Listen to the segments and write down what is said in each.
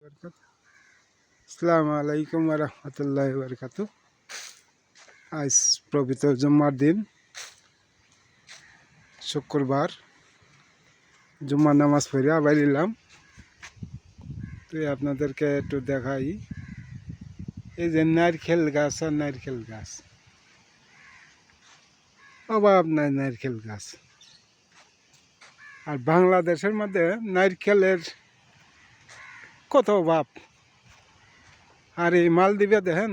আসসালামু আলাইকুম ওয়া রাহমাতুল্লাহি ওয়া বারাকাতুহু। আজ পবিত্র জুম্মার দিন, শুক্রবার। জুম্মার নামাজ পড়ে আবার এলাম। তো আপনাদেরকে একটু দেখাই, এই যে নারকেল গাছ আর নারকেল গাছ, অভাব নাই নারকেল গাছ। আর বাংলাদেশের মধ্যে নারকেলের কত অভাব। আর এই মালদ্বীপে দেখেন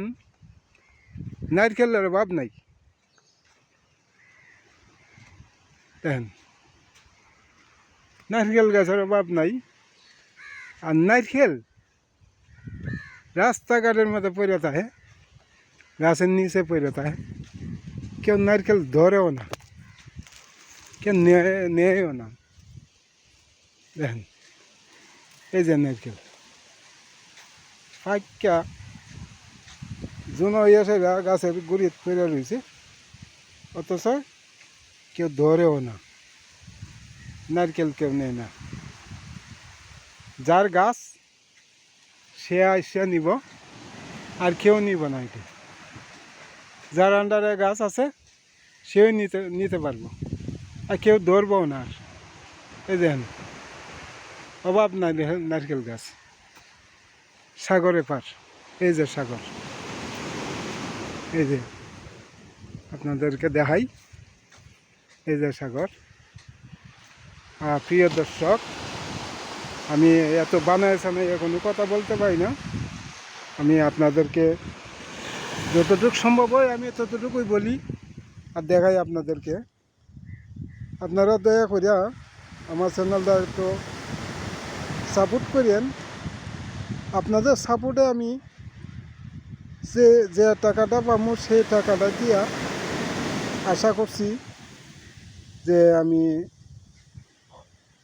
নারকেলের অভাব নাই। দেখেন নারকেল গাছের অভাব নাই। আর নারকেল রাস্তাঘাটের মধ্যে পড়ে থাকে, গাছের নিচে পড়ে থাকে, কেউ নারকেল ধরেও না, কেউ নেয়ও না। দেখেন এই যে নারকেল ফাঁকা জুনো এসে গাছের গুড়ি পড়ে রয়েছে, অথচ কেউ ধরেও না, নারকেল কেউ নেয় না। যার গাছ সে নিব, আর কেউ নিব না। এটা যার আন্ডারে গাছ আছে সেও নিতে পারবো, আর কেউ ধরবও না। আর এই দেখেন অভাব নাই নারকেল গাছ। সাগরে পার, এই যে সাগর, এই যে আপনাদেরকে দেখাই, এই যে সাগর। প্রিয় দর্শক, আমি এত বানাইছে না, এখনই কথা বলতে পারি না। আমি আপনাদেরকে যতটুকু সম্ভব হয় আমি ততটুকুই বলি আর দেখাই আপনাদেরকে। আপনারা দয়া করিয়া আমার চ্যানেলটা একটু সাপোর্ট করেন। আপনাদের সাপোর্টে আমি যে টাকাটা পাবো সেই টাকাটা দিয়া আশা করছি যে আমি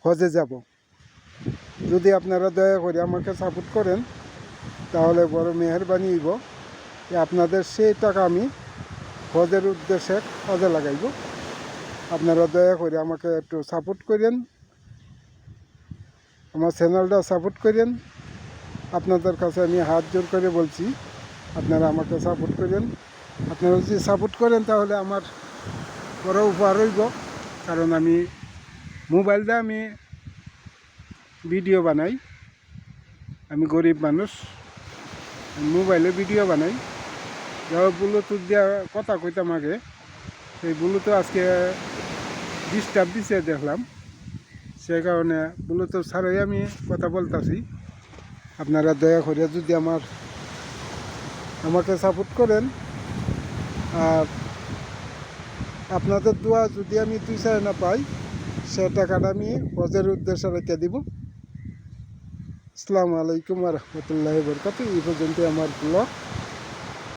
হজে যাব। যদি আপনারা দয়া করে আমাকে সাপোর্ট করেন তাহলে বড় মেহেরবানি হইব। আপনাদের সেই টাকা আমি হজের উদ্দেশ্যে কাজে লাগাইব। আপনারা দয়া করে আমাকে একটু সাপোর্ট করেন, আমার চ্যানেলটা সাপোর্ট করেন। আপনাদের কাছে আমি হাত জোর করে বলছি, আপনারা আমাকে সাপোর্ট করেন। আপনারা যদি সাপোর্ট করেন তাহলে আমার বড় উপহার হইব। কারণ আমি মোবাইল দিয়ে আমি ভিডিও বানাই, আমি গরিব মানুষ, মোবাইলে ভিডিও বানাই। যাও ব্লুটুথ দিয়ে কথা কইতাম আগে, সেই ব্লুটুথ আজকে ডিস্টার্ব দিছে দেখলাম, সেই কারণে ব্লুটুথ ছাড়াই আমি কথা বলতেছি। আপনারা দয়া করে যদি আমাকে সাপোর্ট করেন, আর আপনাদের দোয়া যদি আমি 2 না পাই, সে টাকাটা আমি হজের উদ্দেশ্যে রেখে দিব। আসসালামু আলাইকুম ওয়া রাহমাতুল্লাহি ওয়া বারাকাতুহু। এই পর্যন্ত আমার ব্লগ।